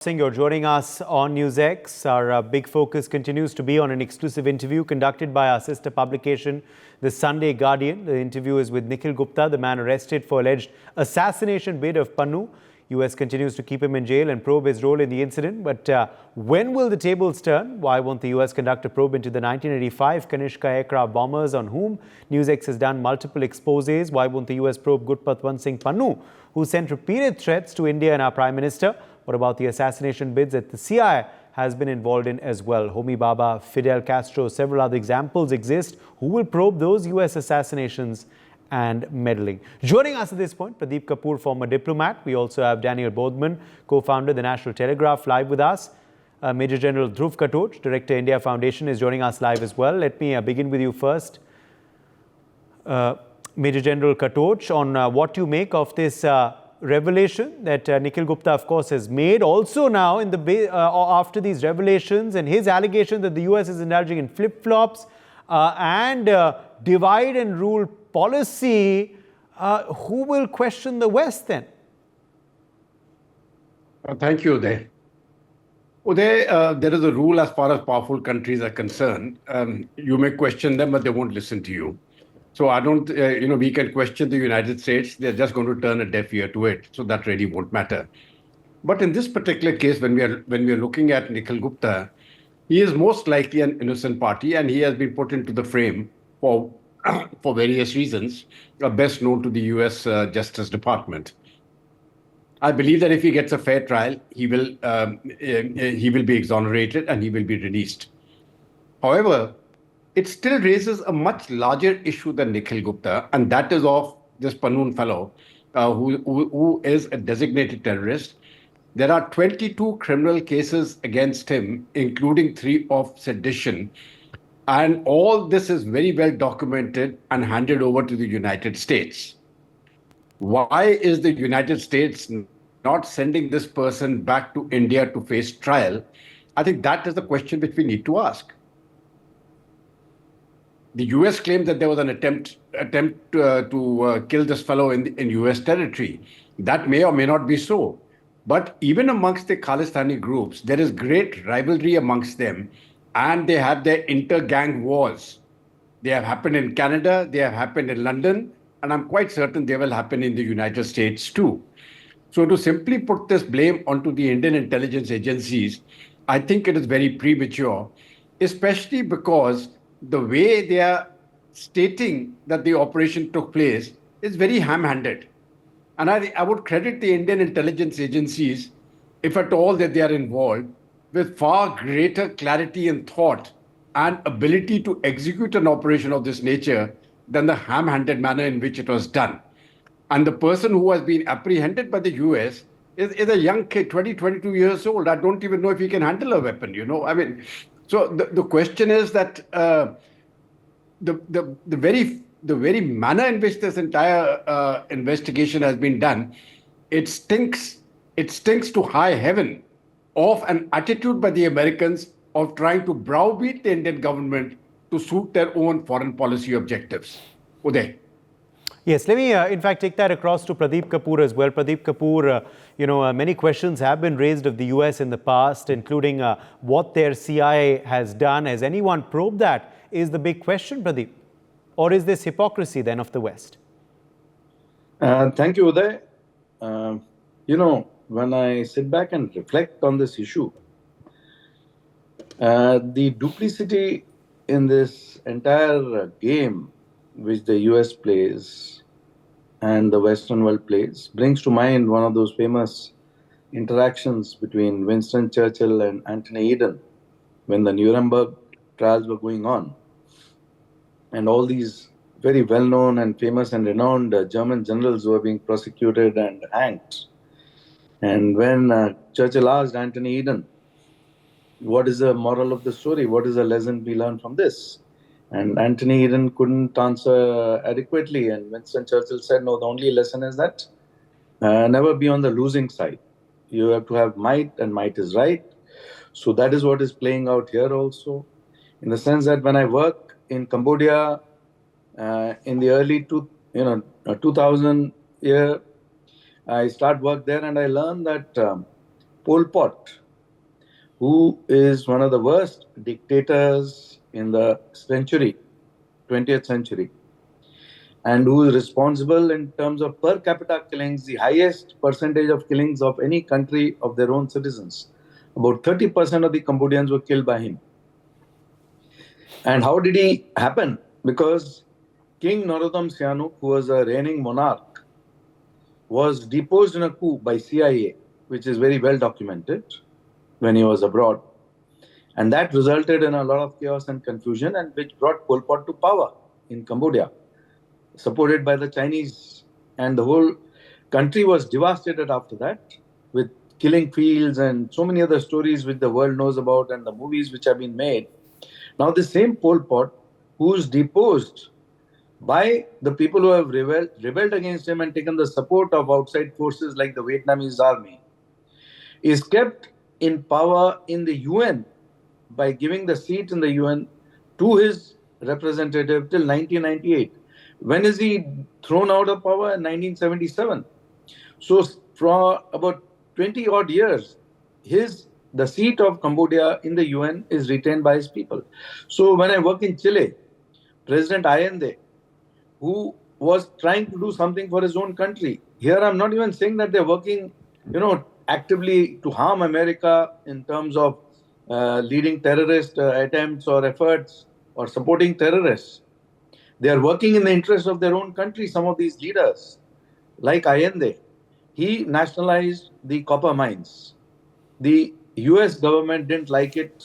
Singh, you're joining us on NewsX. Our big focus continues to be on an exclusive interview conducted by our sister publication, The Sunday Guardian. The interview is with Nikhil Gupta, the man arrested for alleged assassination bid of Pannun. US continues to keep him in jail and probe his role in the incident. But when will the tables turn? Why won't the US conduct a probe into the 1985 Kanishka aircraft bombers on whom NewsX has done multiple exposés? Why won't the US probe Gurpatwant Singh Pannun, who sent repeated threats to India and our Prime Minister? What about the assassination bids that the CIA has been involved in as well? Homi Bhabha, Fidel Castro, several other examples exist. Who will probe those US assassinations and meddling? Joining us at this point, Pradeep Kapoor, former diplomat. We also have Daniel Bodman, co-founder of the National Telegraph, live with us. Major General Dhruv Katoch, Director India Foundation, is joining us live as well. Let me begin with you first. Major General Katoch, on what you make of this revelation that Nikhil Gupta, of course, has made. Also now, in the after these revelations and his allegation that the US is indulging in flip-flops and divide and rule policy, who will question the West then? Thank you, Uday. Uday, there is a rule as far as powerful countries are concerned. You may question them, but they won't listen to you. So I don't, we can question the United States. They're just going to turn a deaf ear to it. So that really won't matter. But in this particular case, when we are looking at Nikhil Gupta, he is most likely an innocent party, and he has been put into the frame for various reasons, best known to the US Justice Department. I believe that if he gets a fair trial, he will be exonerated and he will be released. However, it still raises a much larger issue than Nikhil Gupta, and that is of this Pannun fellow, who is a designated terrorist. There are 22 criminal cases against him, including 3 of sedition. And all this is very well documented and handed over to the United States. Why is the United States not sending this person back to India to face trial? I think that is the question which we need to ask. The US claims that there was an attempt to kill this fellow in US territory. That may or may not be so. But even amongst the Khalistani groups, there is great rivalry amongst them, and they have their inter-gang wars. They have happened in Canada, they have happened in London, and I'm quite certain they will happen in the United States too. So to simply put this blame onto the Indian intelligence agencies, I think it is very premature, especially because the way they are stating that the operation took place is very ham-handed. And I would credit the Indian intelligence agencies, if at all that they are involved, with far greater clarity and thought and ability to execute an operation of this nature than the ham-handed manner in which it was done. And the person who has been apprehended by the US is a young kid, 22 years old. I don't even know if he can handle a weapon, I mean, so the question is that the very manner in which this entire investigation has been done, it stinks to high heaven of an attitude by the Americans of trying to browbeat the Indian government to suit their own foreign policy objectives. Uday. Yes, let me in fact take that across to Pradeep Kapoor as well. Pradeep Kapoor, many questions have been raised of the US in the past, including what their CIA has done. Has anyone probed that? Is the big question, Pradeep? Or is this hypocrisy then of the West? Thank you, Uday. When I sit back and reflect on this issue, the duplicity in this entire game which the US plays and the Western world plays brings to mind one of those famous interactions between Winston Churchill and Anthony Eden when the Nuremberg trials were going on. And all these very well-known and famous and renowned German generals were being prosecuted and hanged. And when Churchill asked Anthony Eden, what is the moral of the story? What is the lesson we learn from this? And Anthony Eden couldn't answer adequately. And Winston Churchill said, no, the only lesson is that never be on the losing side. You have to have might, and might is right. So that is what is playing out here also. In the sense that when I work in Cambodia in the early 2000 year, I start work there and I learned that Pol Pot, who is one of the worst dictators in the century, 20th century, and who is responsible in terms of per capita killings, the highest percentage of killings of any country of their own citizens. About 30% of the Cambodians were killed by him. And how did he happen? Because King Norodom Sihanouk, who was a reigning monarch, was deposed in a coup by CIA, which is very well documented when he was abroad. And that resulted in a lot of chaos and confusion, and which brought Pol Pot to power in Cambodia, supported by the Chinese. And the whole country was devastated after that, with killing fields and so many other stories which the world knows about, and the movies which have been made. Now, the same Pol Pot, who's deposed by the people who have rebelled against him and taken the support of outside forces like the Vietnamese army, is kept in power in the UN by giving the seat in the UN to his representative till 1998. When is he thrown out of power? In 1977. So for about 20 odd years, the seat of Cambodia in the UN is retained by his people. So when I work in Chile, President Allende, who was trying to do something for his own country, here I'm not even saying that they're working, actively to harm America in terms of leading terrorist attempts or efforts or supporting terrorists. They are working in the interest of their own country, some of these leaders, like Allende. He nationalized the copper mines. The US government didn't like it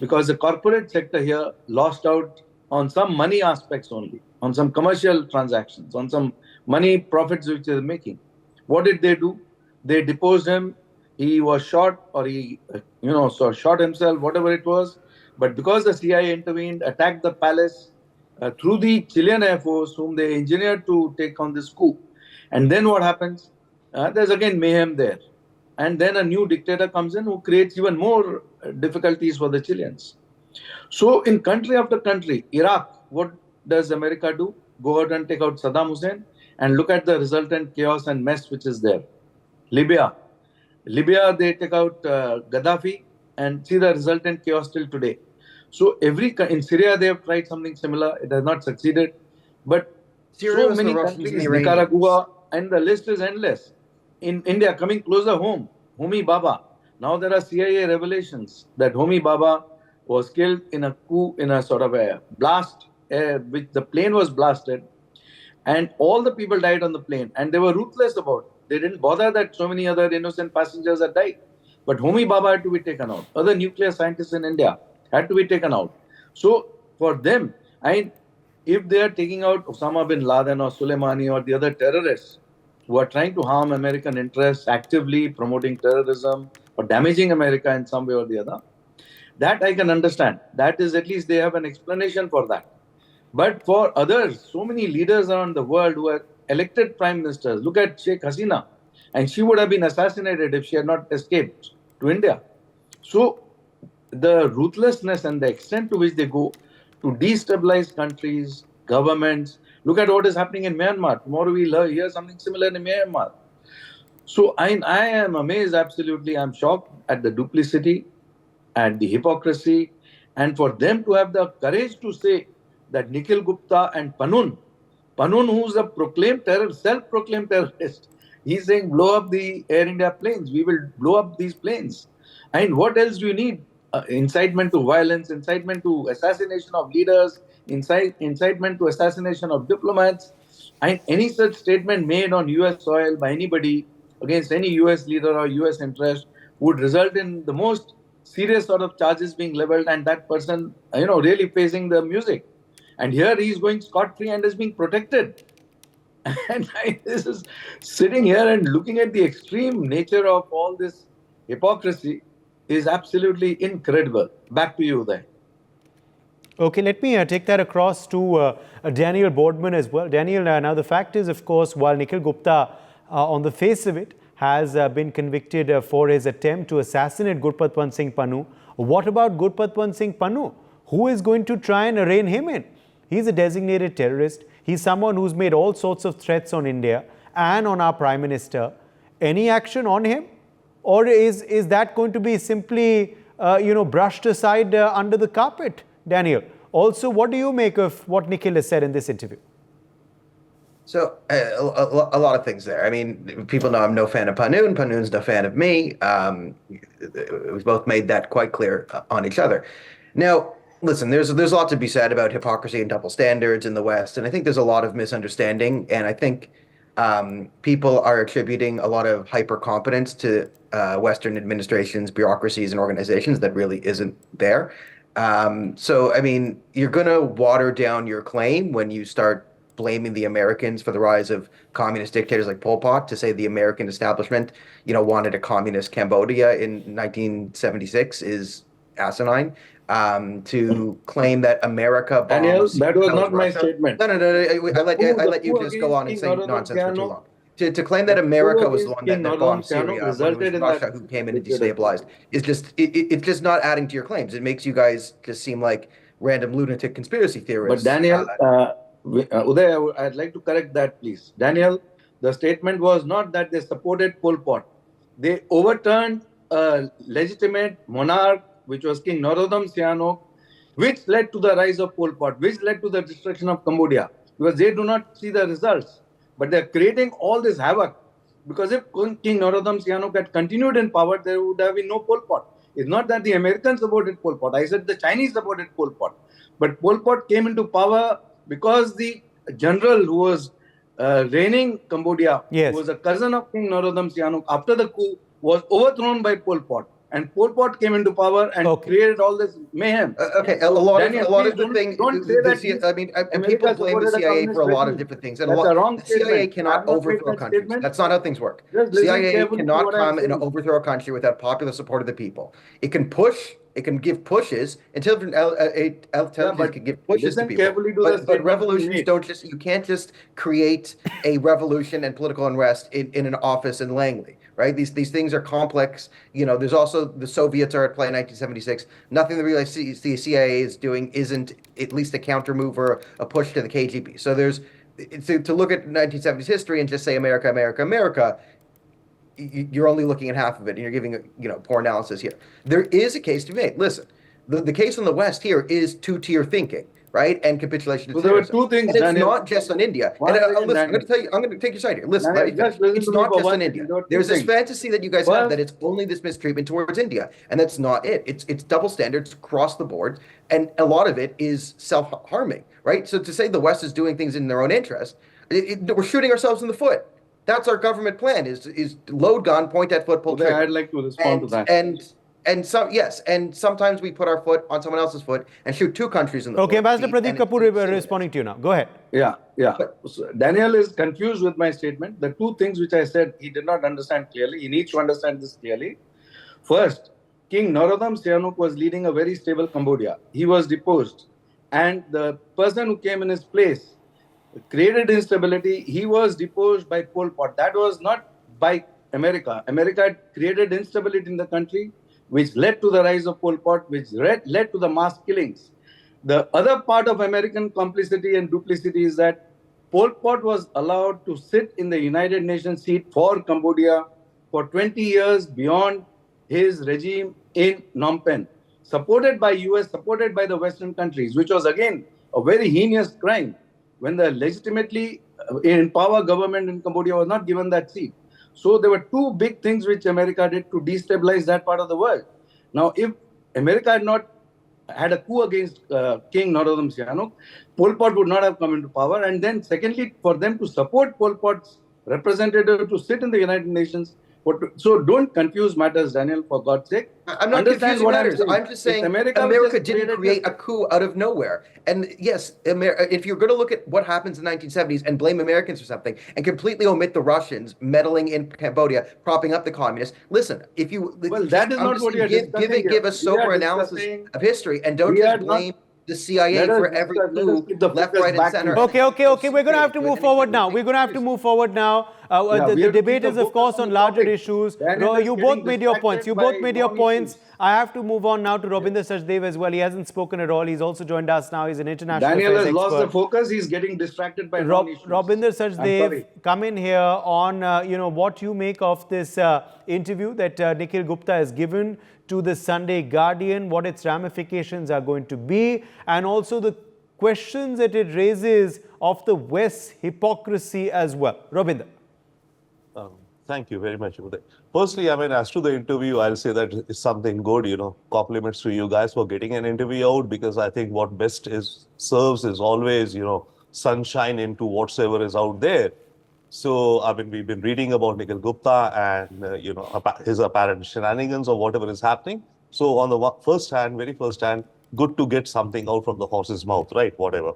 because the corporate sector here lost out on some money aspects only, on some commercial transactions, on some money profits which they're making. What did they do? They deposed him. He was shot, or he, shot himself, whatever it was. But because the CIA intervened, attacked the palace through the Chilean Air Force, whom they engineered to take on this coup. And then what happens? There's again mayhem there. And then a new dictator comes in who creates even more difficulties for the Chileans. So in country after country, Iraq, what does America do? Go out and take out Saddam Hussein and look at the resultant chaos and mess which is there. Libya, they take out Gaddafi and see the resultant chaos till today. So in Syria, they have tried something similar. It has not succeeded. But Syria so many countries, Nicaragua, and the list is endless. In India, coming closer home, Homi Baba. Now there are CIA revelations that Homi Baba was killed in a coup, in a sort of a blast, which the plane was blasted, and all the people died on the plane, and they were ruthless about it. They didn't bother that so many other innocent passengers had died. But Homi Baba had to be taken out. Other nuclear scientists in India had to be taken out. So for them, if they are taking out Osama bin Laden or Soleimani or the other terrorists who are trying to harm American interests, actively promoting terrorism or damaging America in some way or the other, that I can understand. That is, at least they have an explanation for that. But for others, so many leaders around the world who are elected prime ministers, look at Sheikh Hasina, and she would have been assassinated if she had not escaped to India. So the ruthlessness and the extent to which they go to destabilize countries, governments. Look at what is happening in Myanmar. Tomorrow we'll hear something similar in Myanmar. So I am amazed, absolutely. I'm shocked at the duplicity and the hypocrisy. And for them to have the courage to say that Nikhil Gupta and Pannun, who's a self-proclaimed terrorist, he's saying, blow up the Air India planes. We will blow up these planes. And what else do you need? Incitement to violence, incitement to assassination of leaders, incitement to assassination of diplomats, and any such statement made on US soil by anybody against any US leader or US interest would result in the most serious sort of charges being leveled, and that person, really facing the music. And here he is going scot-free and is being protected. And this is sitting here and looking at the extreme nature of all this hypocrisy is absolutely incredible. Back to you, Uday. Okay, let me take that across to Daniel Boardman as well. Daniel, now the fact is, of course, while Nikhil Gupta, on the face of it, has been convicted for his attempt to assassinate Gurpatwant Singh Pannun, what about Gurpatwant Singh Pannun? Who is going to try and rein him in? He's a designated terrorist. He's someone who's made all sorts of threats on India and on our Prime Minister. Any action on him? or is that going to be simply brushed aside under the carpet, Daniel? Also, what do you make of what Nikhil has said in this interview? So a lot of things there. I mean, people know I'm no fan of Pannun. Pannun's no fan of me. We've both made that quite clear on each other. Now, listen, there's a lot to be said about hypocrisy and double standards in the West, and I think there's a lot of misunderstanding. And I think people are attributing a lot of hyper competence to Western administrations, bureaucracies, and organizations that really isn't there. So, I mean, you're going to water down your claim when you start blaming the Americans for the rise of communist dictators like Pol Pot, to say the American establishment, wanted a communist Cambodia in 1976 is asinine. To claim that America bombs... Daniel, that was not my statement. No. I let you just go on and say nonsense for too long. To claim that America was the one that bombed Syria when it was Russia who came in and destabilized is just it's just not adding to your claims. It makes you guys just seem like random lunatic conspiracy theorists. But Daniel, Uday, I'd like to correct that, please. Daniel, the statement was not that they supported Pol Pot. They overturned a legitimate monarch, which was King Norodom Sihanouk, which led to the rise of Pol Pot, which led to the destruction of Cambodia, because they do not see the results. But they're creating all this havoc, because if King Norodom Sihanouk had continued in power, there would have been no Pol Pot. It's not that the Americans supported Pol Pot. I said the Chinese supported Pol Pot. But Pol Pot came into power because the general who was reigning Cambodia, who was a cousin of King Norodom Sihanouk, after the coup, was overthrown by Pol Pot. And Pol Pot came into power and created all this mayhem. A lot of the things. Don't say that. I mean, and people blame the CIA for a lot of different things. And the CIA cannot overthrow countries. That's not how things work. CIA cannot come and overthrow a country without popular support of the people. It can push. It can give pushes. Intelligence can give pushes to people. But revolutions don't just. You can't just create a revolution and political unrest in an office in Langley. Right? These things are complex. There's also the Soviets are at play in 1976. Nothing the CIA is doing isn't at least a counter move or a push to the KGB. So to look at 1970s history and just say America, America, America, you're only looking at half of it, and you're giving poor analysis here. There is a case to be made. Listen, the case in the West here is two-tier thinking. Right, and capitulation to terrorism. There were two things, and it's not just on India. And, listen, I'm going to tell you. I'm going to take your side here. Listen, it's not just on India. There's this fantasy that you guys have that it's only this mistreatment towards India, and that's not it. It's double standards across the board, and a lot of it is self-harming. Right. So to say the West is doing things in their own interest, we're shooting ourselves in the foot. That's our government plan: is load gun, point at foot, pull trigger. I'd like to respond to that. And sometimes we put our foot on someone else's foot and shoot two countries in the foot. Okay, Ambassador Pradeep Kapoor responding to you now. Go ahead. Yeah. So Daniel is confused with my statement. The two things which I said he did not understand clearly. He needs to understand this clearly. First, King Norodom Sihanouk was leading a very stable Cambodia. He was deposed. And the person who came in his place created instability. He was deposed by Pol Pot. That was not by America. America had created instability in the country, which led to the rise of Pol Pot, which led to the mass killings. The other part of American complicity and duplicity is that Pol Pot was allowed to sit in the United Nations seat for Cambodia for 20 years beyond his regime in Phnom Penh, supported by US, supported by the Western countries, which was again a very heinous crime when the legitimately in power government in Cambodia was not given that seat. So there were two big things which America did to destabilize that part of the world. Now, if America had not had a coup against King Norodom Sihanouk, Pol Pot would not have come into power. And then secondly, for them to support Pol Pot's representative to sit in the United Nations. So don't confuse matters, Daniel, for God's sake. I'm not confusing matters. I'm just saying America didn't create a coup out of nowhere. And yes, if you're going to look at what happens in the 1970s and blame Americans for something and completely omit the Russians meddling in Cambodia, propping up the communists, listen, if you... Well, that is not what you're discussing. Give a sober analysis of history and don't just blame the CIA for every coup, left, right, and center. Okay. We're going to have to move forward now. The debate is, of course, on larger issues. You both made your points. I have to move on now to Rabinder Sachdev as well. He hasn't spoken at all. He's also joined us now. He's an international Daniel affairs has expert. lost the focus. He's getting distracted by non-issues. Rabinder Sachdev, come in here on what you make of this interview that Nikhil Gupta has given to the Sunday Guardian, what its ramifications are going to be, and also the questions that it raises of the West's hypocrisy as well. Rabinder. Thank you very much, Uday. Firstly, as to the interview, I'll say that it's something good, compliments to you guys for getting an interview out, because I think what best serves is always, sunshine into whatsoever is out there. So, we've been reading about Nikhil Gupta and, his apparent shenanigans or whatever is happening. So, on the very first hand, good to get something out from the horse's mouth, right? Whatever.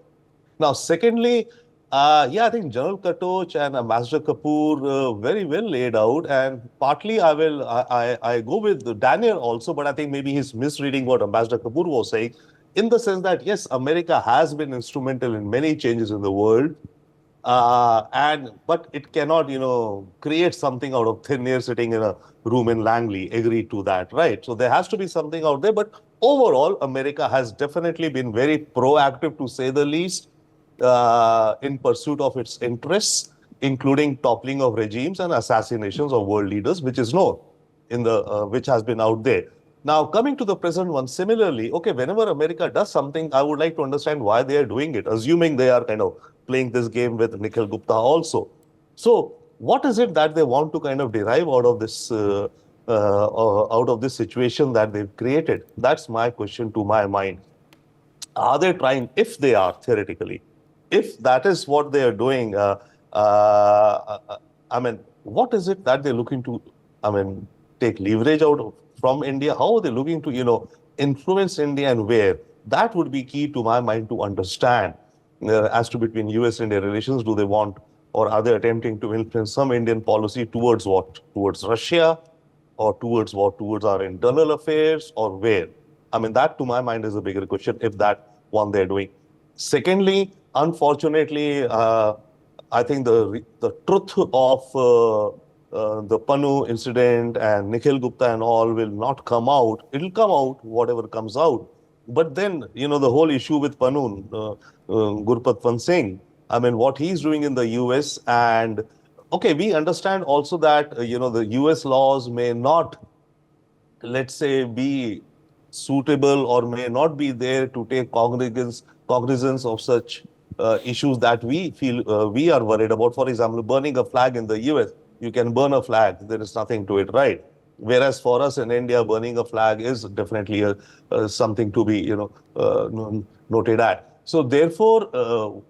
Now, secondly, I think General Katoch and Ambassador Kapoor very well laid out, and partly I go with Daniel also, but I think maybe he's misreading what Ambassador Kapoor was saying, in the sense that yes, America has been instrumental in many changes in the world, but it cannot create something out of thin air sitting in a room in Langley. Agree to that, right? So there has to be something out there, but overall, America has definitely been very proactive, to say the least, in pursuit of its interests, including toppling of regimes and assassinations of world leaders, which is known which has been out there. Now, coming to the present one, similarly, okay, whenever America does something, I would like to understand why they are doing it, assuming they are kind of playing this game with Nikhil Gupta also. So, what is it that they want to kind of derive out of this situation that they've created? That's my question to my mind. Are they trying, if they are theoretically, if that is what they are doing, what is it that they're looking to, take leverage out of from India? How are they looking to, influence India, and where? That would be key to my mind to understand as to between US-India relations. Do they want, or are they attempting to influence some Indian policy towards what? Towards Russia, or towards what? Towards our internal affairs, or where? That to my mind is a bigger question, if that one they're doing. Secondly, unfortunately, I think the truth of the Pannun incident and Nikhil Gupta and all will not come out. It'll come out, whatever comes out. But then, the whole issue with Pannun, Gurpatwant Singh, what he's doing in the US, and okay, we understand also that, the US laws may not, let's say, be suitable or may not be there to take cognizance of such issues that we feel we are worried about. For example, burning a flag in the US, you can burn a flag, there is nothing to it, right? Whereas for us in India, burning a flag is definitely something to be, noted at. So therefore,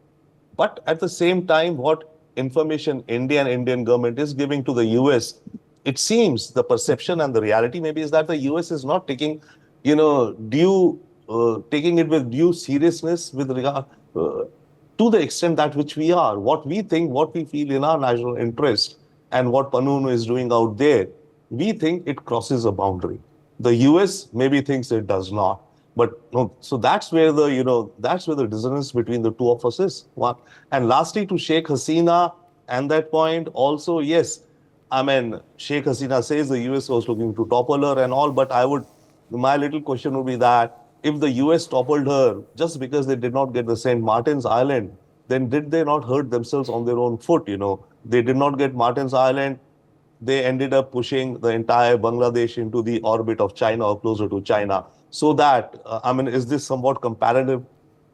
but at the same time, what information Indian government is giving to the US, it seems the perception and the reality maybe is that the US is not taking, taking it with due seriousness with regard to the extent that which we are. What we think, what we feel in our national interest, and what Pannun is doing out there, we think it crosses a boundary. The US maybe thinks it does not. But no, so that's where the dissonance between the two of us is. One. And lastly, to Sheikh Hasina, and that point also, yes, Sheikh Hasina says the US was looking to topple her and all, but my little question would be that if the US toppled her just because they did not get the St. Martin's Island, then did they not hurt themselves on their own foot? They did not get Martin's Island. They ended up pushing the entire Bangladesh into the orbit of China or closer to China. So that, is this somewhat comparable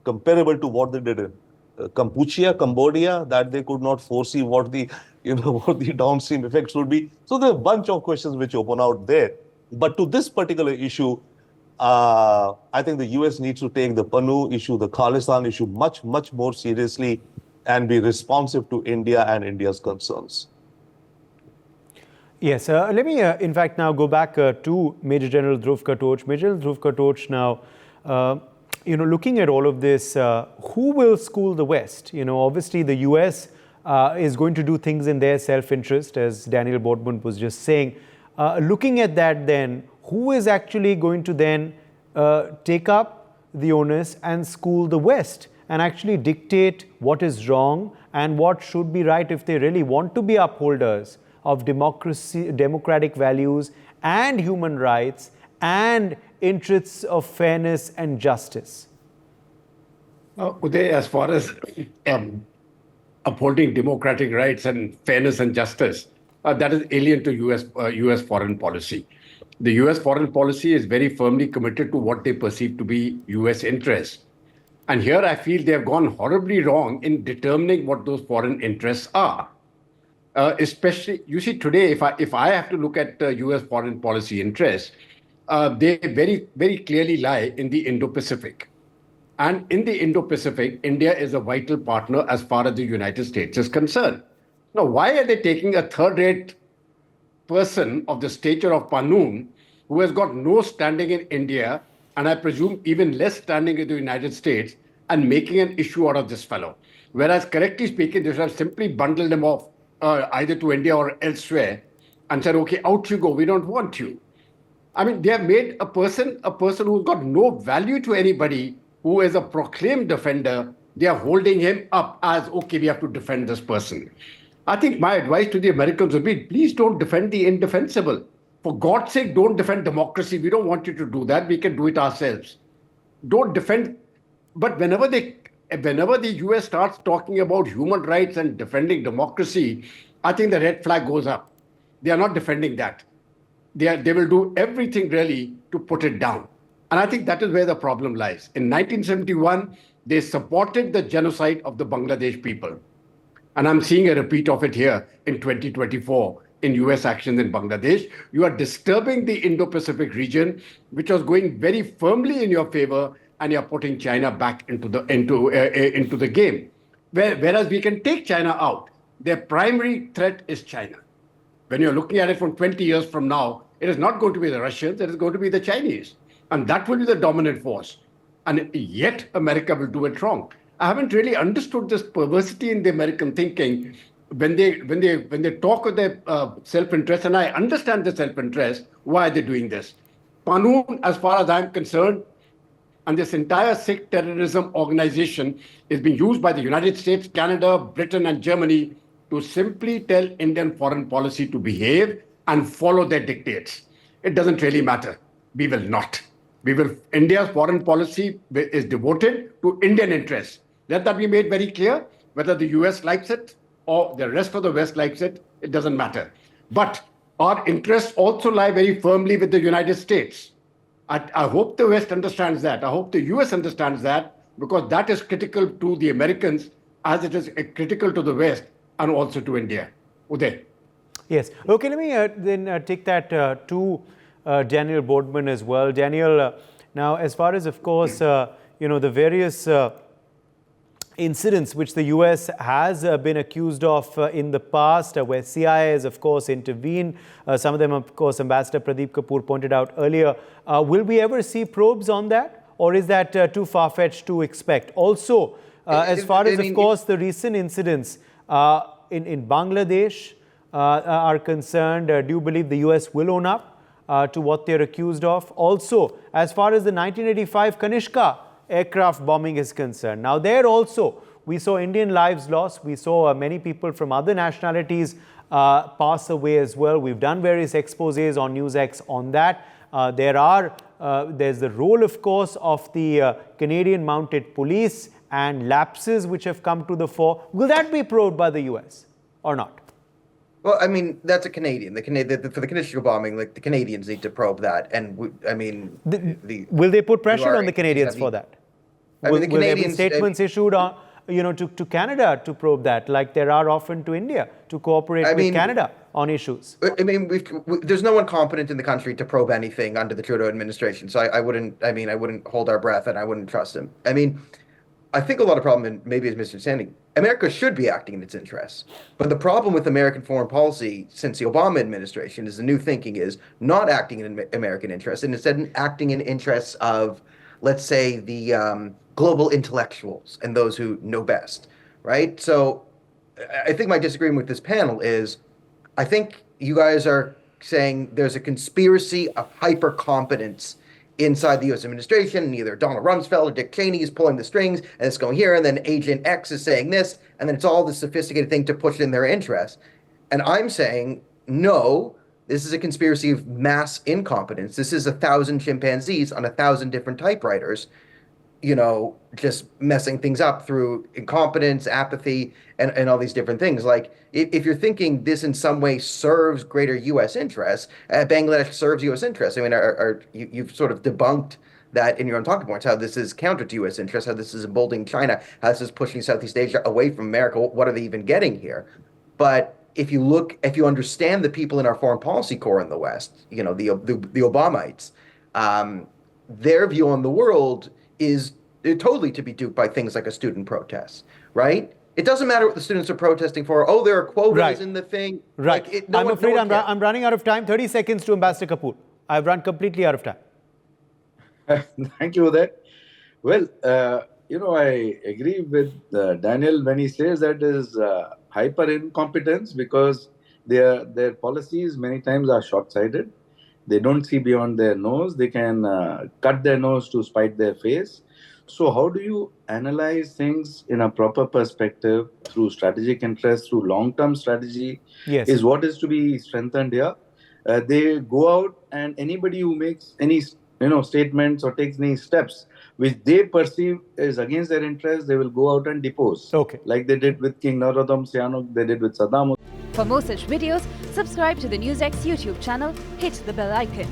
to what they did in Cambodia, that they could not foresee what the, what the downstream effects would be? So there are a bunch of questions which open out there. But to this particular issue, I think the US needs to take the Pannun issue, the Khalistan issue, much, much more seriously and be responsive to India and India's concerns. Yes, let me in fact now go back to Major General Dhruv Katoch. Major General Dhruv Katoch now, looking at all of this, who will school the West? Obviously the US is going to do things in their self-interest, as Daniel Bodman was just saying. Looking at that then, who is actually going to then take up the onus and school the West and actually dictate what is wrong and what should be right if they really want to be upholders of democracy, democratic values and human rights and interests of fairness and justice? Uday, as far as upholding democratic rights and fairness and justice, that is alien to US foreign policy. The US foreign policy is very firmly committed to what they perceive to be US interests. And here I feel they have gone horribly wrong in determining what those foreign interests are. Especially, you see, today, if I have to look at US foreign policy interests, they very, very clearly lie in the Indo-Pacific. And in the Indo-Pacific, India is a vital partner as far as the United States is concerned. Now, why are they taking a third-rate person of the stature of Pannun, who has got no standing in India, and I presume even less standing in the United States, and making an issue out of this fellow? Whereas, correctly speaking, they should have simply bundled him off either to India or elsewhere and said, okay, out you go, we don't want you. I mean, they have made a person who's got no value to anybody, who is a proclaimed defender. They are holding him up as, okay, we have to defend this person. I think my advice to the Americans would be, please don't defend the indefensible. For God's sake, don't defend democracy. We don't want you to do that. We can do it ourselves. Don't defend. But whenever the US starts talking about human rights and defending democracy, I think the red flag goes up. They are not defending that. They will do everything really to put it down. And I think that is where the problem lies. In 1971, they supported the genocide of the Bangladesh people. And I'm seeing a repeat of it here in 2024 in US actions in Bangladesh. You are disturbing the Indo-Pacific region, which was going very firmly in your favor, and you're putting China back into the game. Whereas we can take China out. Their primary threat is China. When you're looking at it from 20 years from now, it is not going to be the Russians, it is going to be the Chinese. And that will be the dominant force. And yet America will do it wrong. I haven't really understood this perversity in the American thinking when they talk of their self-interest, and I understand the self-interest. Why are they doing this? Pannun, as far as I'm concerned, and this entire Sikh terrorism organization is being used by the United States, Canada, Britain, and Germany to simply tell Indian foreign policy to behave and follow their dictates. It doesn't really matter. We will not. India's foreign policy is devoted to Indian interests. Let that be made very clear. Whether the US likes it or the rest of the West likes it, it doesn't matter. But our interests also lie very firmly with the United States. I hope the West understands that. I hope the US understands that, because that is critical to the Americans as it is critical to the West and also to India. Uday. Yes. Okay, let me then take that to Daniel Boardman as well. Daniel, now as far as, of course, the various incidents which the US has been accused of in the past, where CIA has, of course, intervened. Some of them, of course, Ambassador Pradeep Kapoor pointed out earlier. Will we ever see probes on that? Or is that too far-fetched to expect? Also, as far as, of course, the recent incidents in Bangladesh are concerned, do you believe the US will own up to what they're accused of? Also, as far as the 1985 Kanishka aircraft bombing is concerned, now there also we saw Indian lives lost. We saw many people from other nationalities pass away as well. We've done various exposés on NewsX on that. There's the role, of course, of the Canadian Mounted Police and lapses which have come to the fore. Will that be probed by the US or not? Well, I mean, that's a Canadian. For the Kanishka bombing, like, the Canadians need to probe that. And will they put pressure on the Canadians for that? Will there be statements issued on, to Canada to probe that, like there are often to India, to cooperate with Canada on issues? I mean, there's no one competent in the country to probe anything under the Trudeau administration. So I wouldn't hold our breath, and I wouldn't trust him. I mean, I think a lot of problem, and maybe it's misunderstanding, America should be acting in its interests. But the problem with American foreign policy since the Obama administration is the new thinking is not acting in American interests, and instead acting in interests of, let's say, the global intellectuals and those who know best, right? So I think my disagreement with this panel is, I think you guys are saying there's a conspiracy of hyper-competence inside the U.S. administration. Neither Donald Rumsfeld or Dick Cheney is pulling the strings, and it's going here, and then Agent X is saying this, and then it's all this sophisticated thing to push in their interest. And I'm saying, no, this is a conspiracy of mass incompetence. This is 1,000 chimpanzees on 1,000 different typewriters, just messing things up through incompetence, apathy, and all these different things. Like, if you're thinking this in some way serves greater U.S. interests, Bangladesh serves U.S. interests. I mean, you've sort of debunked that in your own talking points, how this is counter to U.S. interests, how this is emboldening China, how this is pushing Southeast Asia away from America. What are they even getting here? But if you understand the people in our foreign policy core in the West, the Obamites, their view on the world is totally to be duped by things like a student protest, right? It doesn't matter what the students are protesting for. Oh, there are quotas in the thing. Right. Like I'm afraid I'm running out of time. 30 seconds to Ambassador Kapoor. I've run completely out of time. Thank you for that. Well, I agree with Daniel when he says that is hyper incompetence, because their policies many times are short-sighted. They don't see beyond their nose. They can cut their nose to spite their face. So how do you analyze things in a proper perspective through strategic interest, through long-term strategy? Yes. Is what is to be strengthened here. They go out, and anybody who makes any statements or takes any steps which they perceive is against their interests, they will go out and depose. Okay. Like they did with King Narotam Sihanouk, they did with Saddam. For more such videos, subscribe to the NewsX YouTube channel, hit the bell icon.